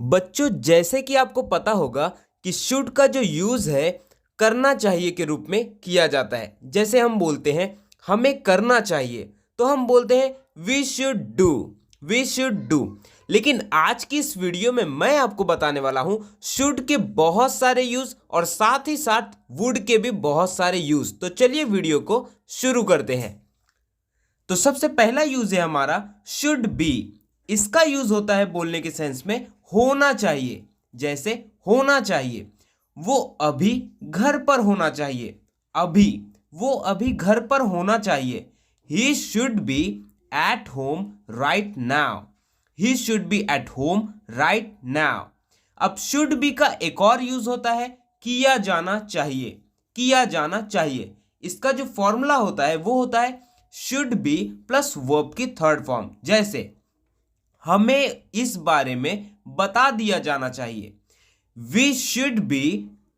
बच्चों, जैसे कि आपको पता होगा कि शुड का जो यूज है करना चाहिए के रूप में किया जाता है। जैसे हम बोलते हैं हमें करना चाहिए तो हम बोलते हैं वी शुड डू। लेकिन आज की इस वीडियो में मैं आपको बताने वाला हूं शुड के बहुत सारे यूज और साथ ही साथ वुड के भी बहुत सारे यूज। तो चलिए वीडियो को शुरू करते हैं। तो सबसे पहला यूज है हमारा शुड बी। इसका यूज होता है बोलने के सेंस में होना चाहिए। जैसे होना चाहिए, वो अभी घर पर होना चाहिए। अभी, वो अभी घर पर होना चाहिए। He should be at home right now. He should be at home right now. अब शुड बी का एक और यूज होता है किया जाना चाहिए। किया जाना चाहिए, इसका जो फॉर्मूला होता है वो होता है शुड बी प्लस वर्ब की थर्ड फॉर्म। जैसे हमें इस बारे में बता दिया जाना चाहिए। We should be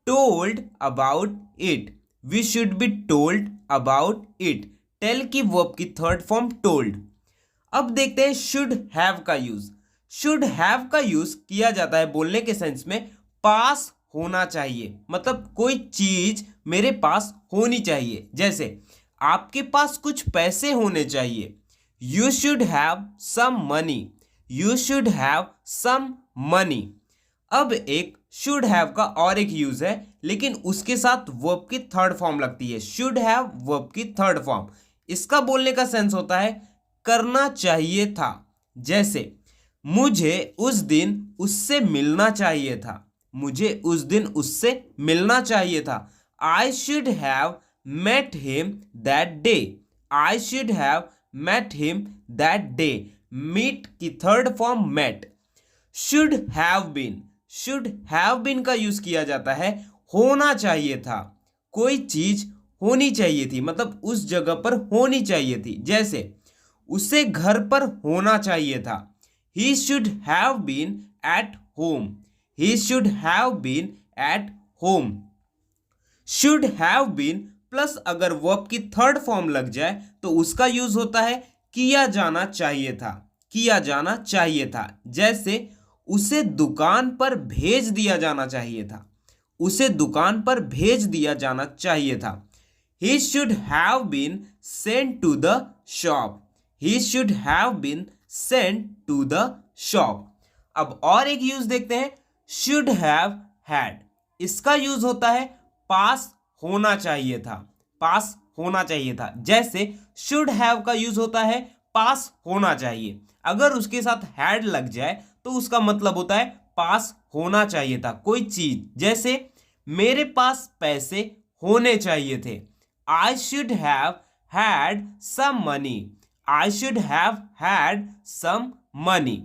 told about it. We should be told about it. Tell की वर्ब की थर्ड फॉर्म टोल्ड। अब देखते हैं शुड हैव का यूज। शुड हैव का यूज किया जाता है बोलने के सेंस में पास होना चाहिए, मतलब कोई चीज मेरे पास होनी चाहिए। जैसे आपके पास कुछ पैसे होने चाहिए। You should have some money. You should have some money. अब एक शुड हैव का और एक यूज है, लेकिन उसके साथ वर्ब की थर्ड फॉर्म लगती है। शुड हैव वर्ब की थर्ड फॉर्म। इसका बोलने का सेंस होता है करना चाहिए था। जैसे मुझे उस दिन उससे मिलना चाहिए था। मुझे उस दिन उससे मिलना चाहिए था। I should have met him that day. I should have met him that day. Meet की third form met. Should have been. Should have been का यूज किया जाता है होना चाहिए था। कोई चीज होनी चाहिए थी, मतलब उस जगह पर होनी चाहिए थी। जैसे उसे घर पर होना चाहिए था। He should have been at home. He should have been at home. Should have been plus अगर वर्ब की थर्ड फॉर्म लग जाए तो उसका यूज होता है किया जाना चाहिए था। किया जाना चाहिए था। जैसे उसे दुकान पर भेज दिया जाना चाहिए था। उसे दुकान पर भेज दिया जाना चाहिए था। He should have been sent to the shop. He should have been sent to the shop. अब और एक यूज देखते हैं शुड हैव हैड। इसका यूज होता है पास होना चाहिए था। पास होना चाहिए था। जैसे शुड हैव का यूज होता है पास होना चाहिए। अगर उसके साथ हैड लग जाए तो उसका मतलब होता है पास होना चाहिए था कोई चीज। जैसे मेरे पास पैसे होने चाहिए थे। I should have had some money. I should have had some money.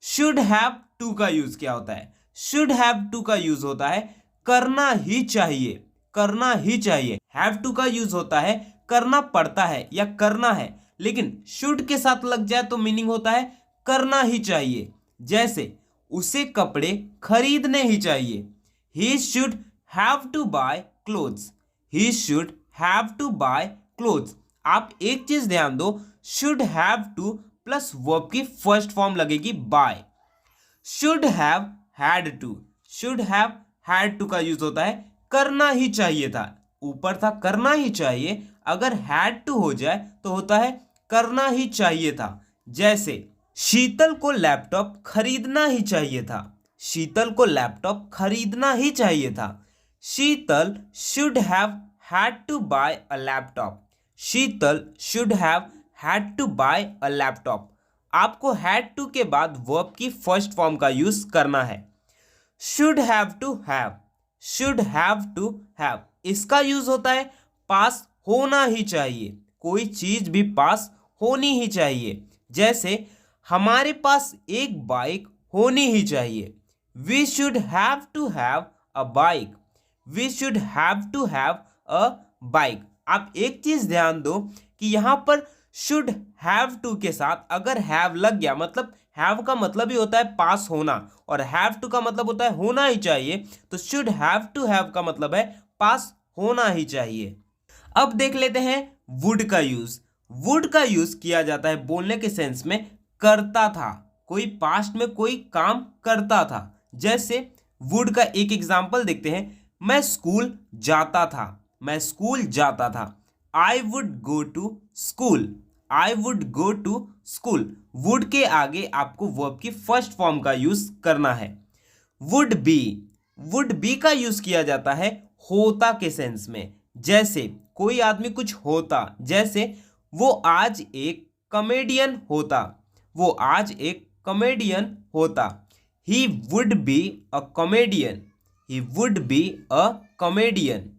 Should have to का यूज क्या होता है? शुड हैव टू का यूज होता है करना ही चाहिए। करना ही चाहिए। हैव टू का यूज होता है करना पड़ता है या करना है, लेकिन शुड के साथ लग जाए तो मीनिंग होता है करना ही चाहिए। जैसे उसे कपड़े खरीदने ही चाहिए। He should have to buy clothes. He should have to buy clothes. आप एक चीज ध्यान दो, should have to plus verb की फर्स्ट फॉर्म लगेगी buy. Should have had to. Should have had to का यूज होता है करना ही चाहिए था। ऊपर था करना ही चाहिए, अगर हैड टू हो जाए तो होता है करना ही चाहिए था। जैसे शीतल को लैपटॉप खरीदना ही चाहिए था। शीतल को लैपटॉप खरीदना ही चाहिए था। Sheetal should have had to buy a laptop. Sheetal should have had to buy a laptop. आपको हैड टू के बाद वर्ब की फर्स्ट फॉर्म का यूज करना है। Should have to have. Should have to have, इसका यूज होता है पास होना ही चाहिए। कोई चीज भी पास होनी ही चाहिए। जैसे हमारे पास एक बाइक होनी ही चाहिए। We should have to have a bike. We should have to have a bike. आप एक चीज ध्यान दो कि यहां पर शुड हैव टू के साथ अगर हैव लग गया, मतलब हैव का मतलब ही होता है पास होना और हैव टू का मतलब होता है होना ही चाहिए, तो शुड हैव टू हैव का मतलब है पास होना ही चाहिए। अब देख लेते हैं वुड का यूज। वुड का यूज किया जाता है बोलने के सेंस में करता था। कोई पास्ट में कोई काम करता था। जैसे वुड का एक एग्जाम्पल देखते हैं, मैं स्कूल जाता था, मैं स्कूल जाता था। I would go to school, I would go to school. Would के आगे आपको वर्ब की फर्स्ट फॉर्म का यूज करना है। वुड बी, वुड बी का यूज किया जाता है होता के सेंस में। जैसे कोई आदमी कुछ होता, जैसे वो आज एक कॉमेडियन होता, वो आज एक कॉमेडियन होता। He would be a comedian, he would be a comedian.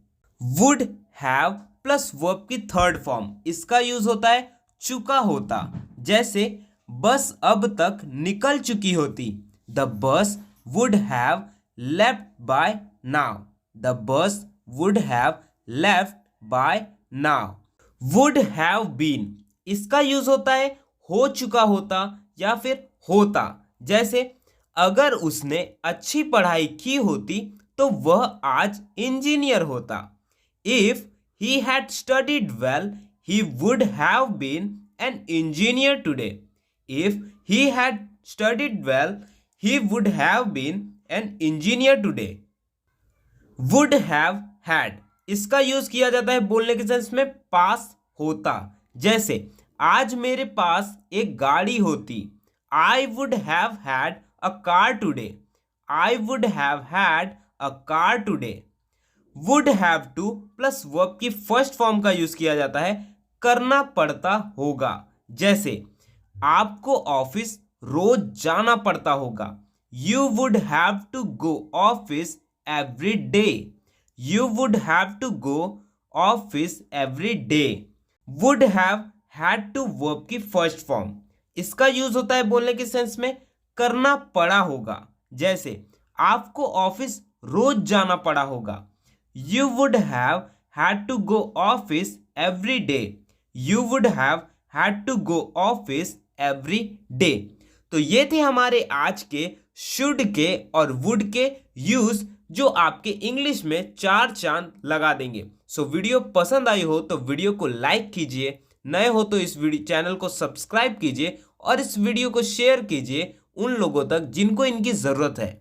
Would have plus verb की थर्ड फॉर्म, इसका यूज होता है चुका होता। जैसे बस अब तक निकल चुकी होती, the bus would have left by now, the bus would have left by now. Would have been, इसका यूज होता है हो चुका होता या फिर होता। जैसे अगर उसने अच्छी पढ़ाई की होती तो वह आज इंजीनियर होता। If he had studied well he would have been an engineer today, if he had studied well he would have been an engineer today. Would have had, इसका यूज किया जाता है बोलने के सेंस में पास होता। जैसे आज मेरे पास एक गाड़ी होती, I would have had a car today, I would have had a car today. Would have to plus verb की फर्स्ट फॉर्म का यूज किया जाता है करना पड़ता होगा। जैसे आपको ऑफिस रोज जाना पड़ता होगा, you would have to go office every day, you would have to go office every day. Would have had to verb की फर्स्ट फॉर्म, इसका यूज होता है बोलने के सेंस में करना पड़ा होगा। जैसे आपको ऑफिस रोज जाना पड़ा होगा, you would have had to go office every day, you would have had to go office every day. तो ये थे हमारे आज के शुड के और वुड के यूज जो आपके इंग्लिश में 4 चांद लगा देंगे। सो वीडियो पसंद आई हो तो वीडियो को लाइक कीजिए, नए हो तो इस वीडियो चैनल को सब्सक्राइब कीजिए और इस वीडियो को शेयर कीजिए उन लोगों तक जिनको इनकी ज़रूरत है।